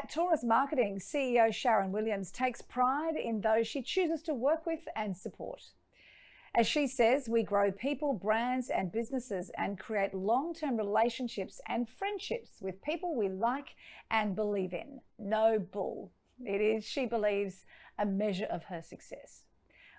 At Taurus Marketing, CEO Sharon Williams takes pride in those she chooses to work with and support. As she says, we grow people, brands and businesses and create long-term relationships and friendships with people we like and believe in. No bull. It is, she believes, a measure of her success.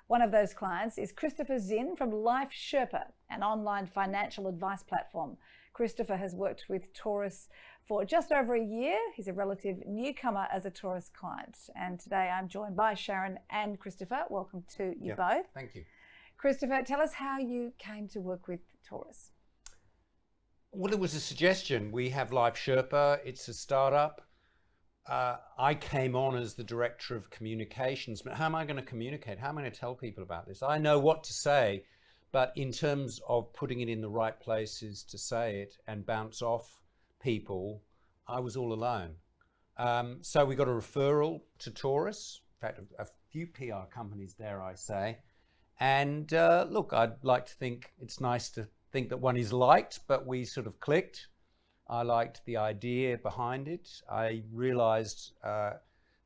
One of those clients is Chris Zinn from Life Sherpa, an online financial advice platform. Christopher has worked with Taurus for just over a year. He's a relative newcomer as a Taurus client. And today I'm joined by Sharon and Christopher. Welcome to you both. Thank you. Christopher, tell us how you came to work with Taurus. Well, it was a suggestion. We have Life Sherpa. It's a startup. I came on as the director of communications, but how am I going to communicate? How am I going to tell people about this? I know what to say, but in terms of putting it in the right places to say it and bounce off people, I was all alone. So we got a referral to Taurus. In fact, a few PR companies, dare I say. And look, I'd like to think it's nice to think that one is liked, but we sort of clicked. I liked the idea behind it. I realized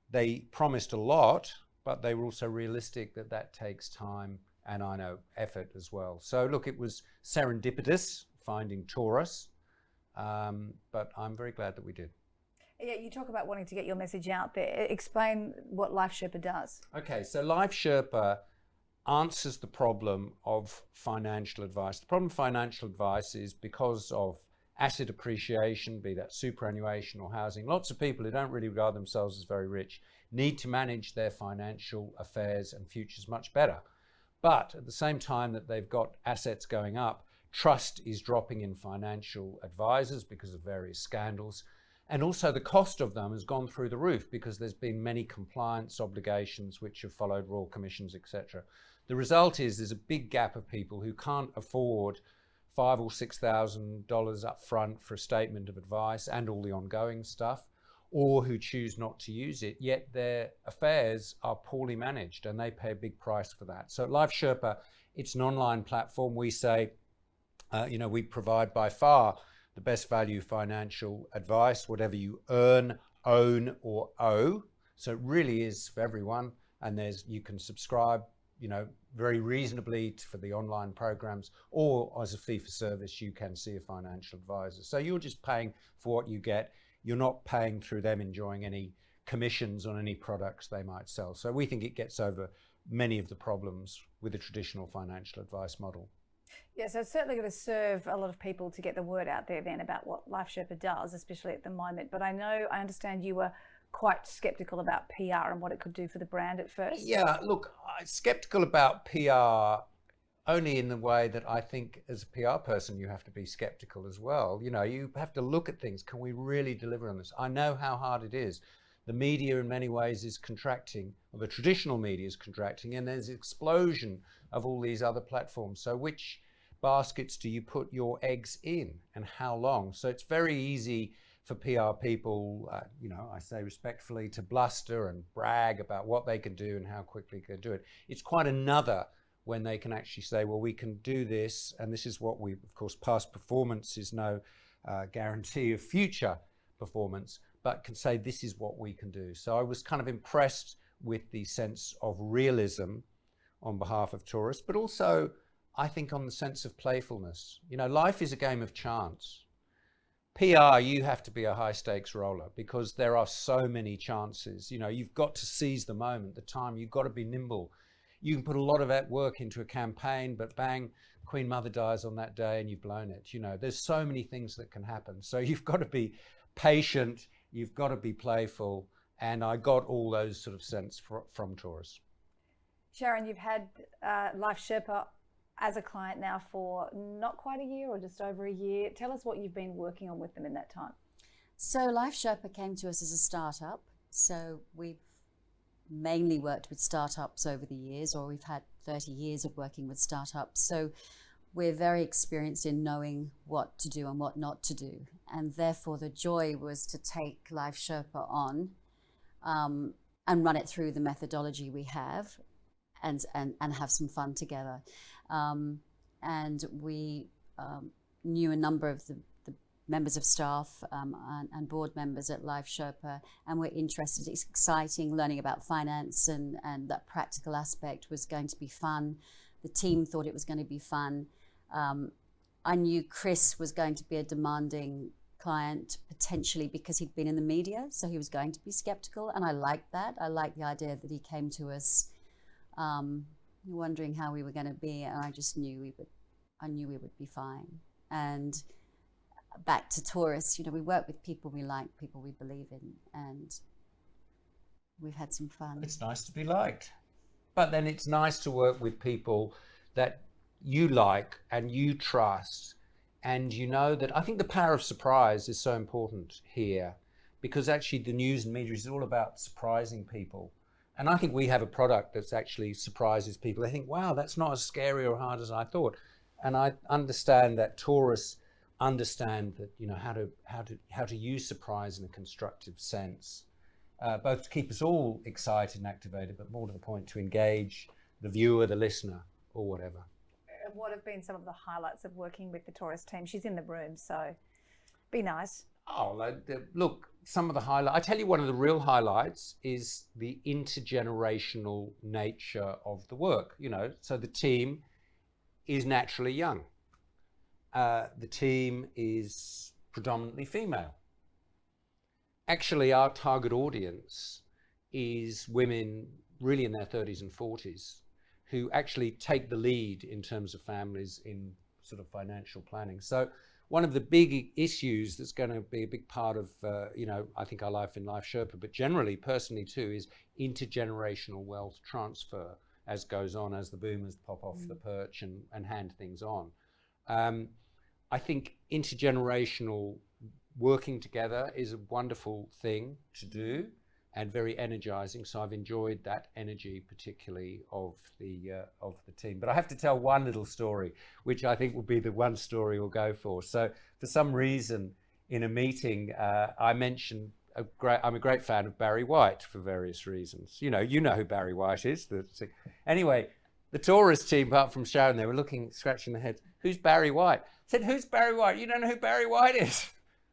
they promised a lot, but they were also realistic that that takes time and I know effort as well. So look, it was serendipitous finding Taurus, but I'm very glad that we did. Yeah, you talk about wanting to get your message out there. Explain what Life Sherpa does. Okay, so Life Sherpa answers the problem of financial advice. The problem of financial advice is because of asset appreciation, be that superannuation or housing. Lots of people who don't really regard themselves as very rich need to manage their financial affairs and futures much better. But at the same time that they've got assets going up, trust is dropping in financial advisors because of various scandals. And also the cost of them has gone through the roof because there's been many compliance obligations which have followed royal commissions, etc. The result is there's a big gap of people who can't afford $5,000 or $6,000 up front for a statement of advice and all the ongoing stuff, or who choose not to use it, yet their affairs are poorly managed and they pay a big price for that. So at Life Sherpa, it's an online platform. We say, we provide by far the best value financial advice, whatever you earn, own or owe. So it really is for everyone. And you can subscribe, very reasonably for the online programs, or as a fee for service, you can see a financial advisor. So you're just paying for what you get. You're not paying through them enjoying any commissions on any products they might sell. So we think it gets over many of the problems with the traditional financial advice model. Yeah, so it's certainly going to serve a lot of people to get the word out there then about what Life Sherpa does, especially at the moment. But I understand you were quite skeptical about PR and what it could do for the brand at first. Yeah, look, I'm skeptical about PR only in the way that I think as a PR person, you have to be skeptical as well. You have to look at things. Can we really deliver on this? I know how hard it is. The media in many ways is contracting, or the traditional media is contracting, and there's an explosion of all these other platforms. So which baskets do you put your eggs in and how long? So it's very easy for PR people, I say respectfully, to bluster and brag about what they can do and how quickly they can do it. It's quite another when they can actually say, well, we can do this, and this is what of course, past performance is no guarantee of future performance, but can say this is what we can do. So I was kind of impressed with the sense of realism on behalf of Taurus, but also I think on the sense of playfulness. Life is a game of chance. PR, you have to be a high stakes roller because there are so many chances. You've got to seize the moment, the time. You've got to be nimble. You can put a lot of that work into a campaign, but bang, Queen Mother dies on that day and you've blown it. There's so many things that can happen. So you've got to be patient. You've got to be playful. And I got all those sort of sense from Taurus. Sharon, you've had Life Sherpa as a client now for not quite a year or just over a year. Tell us what you've been working on with them in that time. So Life Sherpa came to us as a startup. So we've mainly worked with startups over the years, or we've had 30 years of working with startups. So we're very experienced in knowing what to do and what not to do. And therefore the joy was to take Life Sherpa on and run it through the methodology we have and have some fun together. And we knew a number of the members of staff and board members at Life Sherpa, and we're interested. It's exciting learning about finance, and that practical aspect was going to be fun. The team thought it was going to be fun. I knew Chris was going to be a demanding client, potentially because he'd been in the media, so he was going to be skeptical, and I liked that. I liked the idea that he came to us wondering how we were going to be, and I just knew we would be fine. And back to Taurus, we work with people we like, people we believe in, and we've had some fun. It's nice to be liked, but then it's nice to work with people that you like and you trust, and that I think the power of surprise is so important here, because actually the news and media is all about surprising people. And I think we have a product that's actually surprises people. They think, wow, that's not as scary or hard as I thought. And I understand that Taurus understand that, how to use surprise in a constructive sense, both to keep us all excited and activated, but more to the point, to engage the viewer, the listener, or whatever. What have been some of the highlights of working with the Taurus team? She's in the room, so be nice. Oh, look, some of the highlights. I tell you, one of the real highlights is the intergenerational nature of the work. So the team is naturally young. The team is predominantly female. Actually, our target audience is women really in their 30s and 40s who actually take the lead in terms of families in sort of financial planning. So one of the big issues that's going to be a big part of, I think our life in Life Sherpa, but generally, personally too, is intergenerational wealth transfer as goes on, as the boomers pop off the perch and hand things on. I think intergenerational working together is a wonderful thing to do and very energizing. So I've enjoyed that energy, particularly of the team. But I have to tell one little story, which I think will be the one story we'll go for. So for some reason, in a meeting, I mentioned I'm a great fan of Barry White for various reasons. You know who Barry White is. Anyway, the Taurus team, apart from Sharon, they were scratching their heads. Who's Barry White? I said, who's Barry White? You don't know who Barry White is?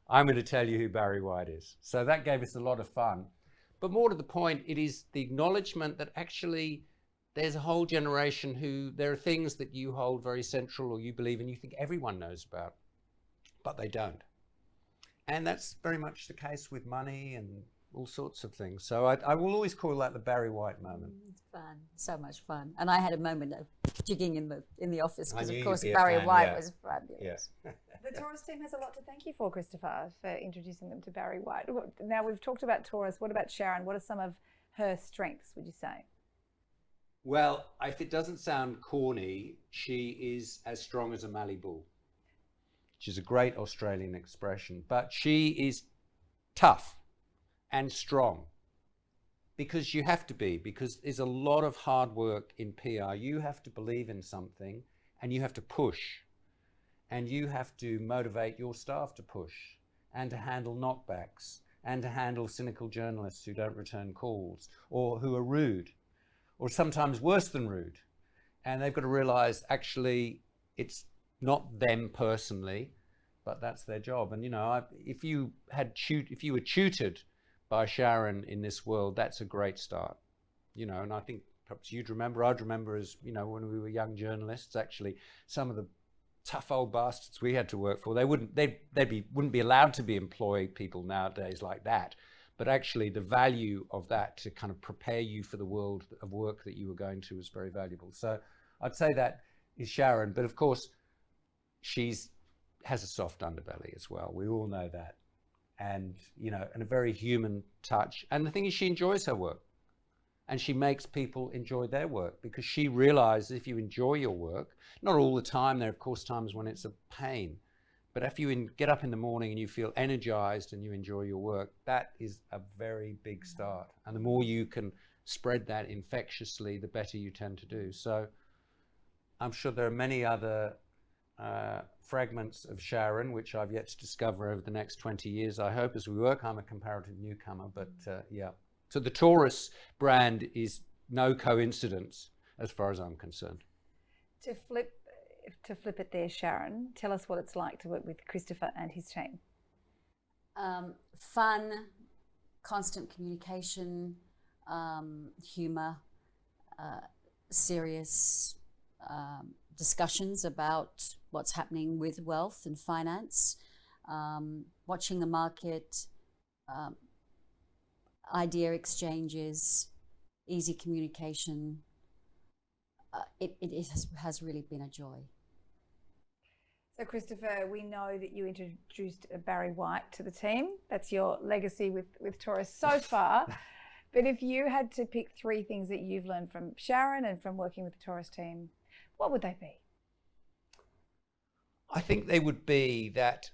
I'm going to tell you who Barry White is. So that gave us a lot of fun. But more to the point, it is the acknowledgement that actually there's a whole generation who there are things that you hold very central or you believe in, you think everyone knows about, but they don't. And that's very much the case with money and all sorts of things. So I will always call that the Barry White moment. It's fun, so much fun. And I had a moment of jigging in the office because, of course, you'd be Barry White yeah. was fabulous. Yeah. The Taurus team has a lot to thank you for, Christopher, for introducing them to Barry White. Now, we've talked about Taurus. What about Sharon? What are some of her strengths, would you say? Well, if it doesn't sound corny, she is as strong as a Mallee bull, which is a great Australian expression. But she is tough and strong because you have to be, because there's a lot of hard work in PR. You have to believe in something and you have to push. And you have to motivate your staff to push and to handle knockbacks and to handle cynical journalists who don't return calls or who are rude or sometimes worse than rude. And they've got to realize actually it's not them personally, but that's their job. And if you were tutored by Sharon in this world, that's a great start. And I think perhaps I'd remember as, when we were young journalists, actually some of the tough old bastards we had to work for, they wouldn't be allowed to be employed people nowadays like that. But actually the value of that to kind of prepare you for the world of work that you were going to was very valuable. So I'd say that is Sharon, but of course has a soft underbelly as well. We all know that. And, and a very human touch. And the thing is, she enjoys her work. And she makes people enjoy their work because she realizes if you enjoy your work, not all the time, there are of course times when it's a pain, but if you get up in the morning and you feel energized and you enjoy your work, that is a very big start. And the more you can spread that infectiously, the better you tend to do. So I'm sure there are many other fragments of Sharon, which I've yet to discover over the next 20 years, I hope, as we work. I'm a comparative newcomer, but yeah. So the Taurus brand is no coincidence as far as I'm concerned. To flip to flip it there, Sharon, tell us what it's like to work with Christopher and his team. Fun, constant communication, humour, serious discussions about what's happening with wealth and finance, watching the market, idea exchanges, easy communication. It has really been a joy. So Christopher, we know that you introduced Barry White to the team. That's your legacy with Taurus so far. But if you had to pick 3 things that you've learned from Sharon and from working with the Taurus team, what would they be? I think they would be that,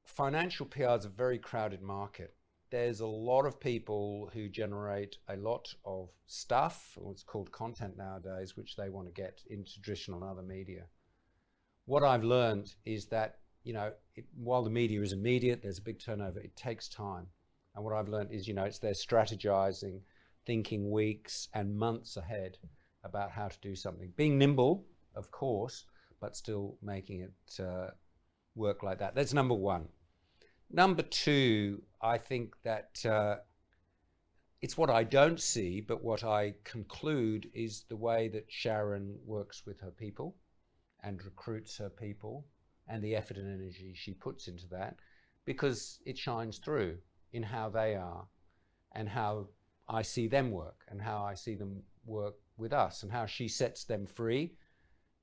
financial PR is a very crowded market. There's a lot of people who generate a lot of stuff, or it's called content nowadays, which they want to get into traditional and other media. What I've learned is that, while the media is immediate, there's a big turnover, it takes time. And what I've learned is, it's their strategizing, thinking weeks and months ahead about how to do something. Being nimble, of course, but still making it work like that. That's number 1. Number 2, I think that it's what I don't see, but what I conclude is the way that Sharon works with her people and recruits her people, and the effort and energy she puts into that, because it shines through in how they are and how I see them work and how I see them work with us, and how she sets them free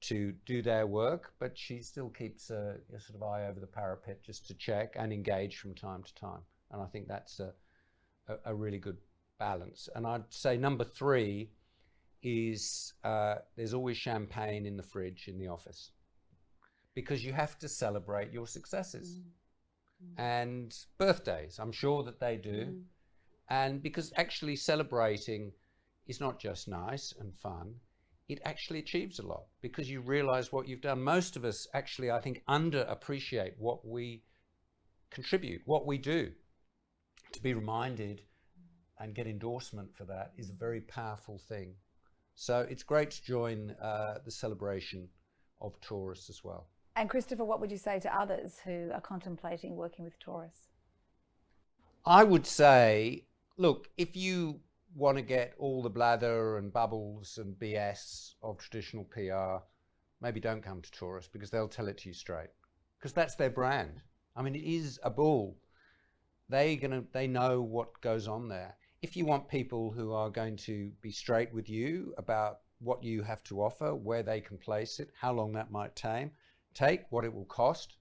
to do their work, but she still keeps a sort of eye over the parapet just to check and engage from time to time. And I think that's a really good balance. And I'd say number 3 is there's always champagne in the fridge in the office, because you have to celebrate your successes and birthdays. I'm sure that they do. And because actually celebrating is not just nice and fun, it actually achieves a lot, because you realize what you've done. Most of us actually, I think, underappreciate what we contribute, what we do. To be reminded and get endorsement for that is a very powerful thing. So it's great to join the celebration of Taurus as well. And Christopher, what would you say to others who are contemplating working with Taurus? I would say, look, if you want to get all the blather and bubbles and BS of traditional PR, maybe don't come to Taurus, because they'll tell it to you straight, because that's their brand. I mean, it is a bull. They know what goes on there. If you want people who are going to be straight with you about what you have to offer, where they can place it, how long that might take, what it will cost,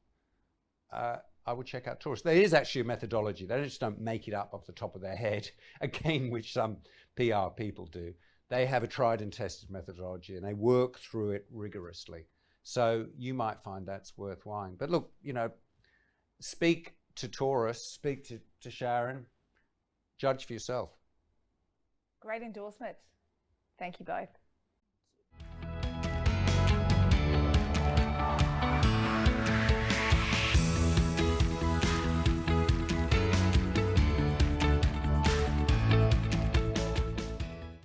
I would check out Taurus. There is actually a methodology. They just don't make it up off the top of their head, again, which some PR people do. They have a tried and tested methodology, and they work through it rigorously. So you might find that's worthwhile. But look, speak to Taurus, speak to Sharon, judge for yourself. Great endorsement. Thank you both.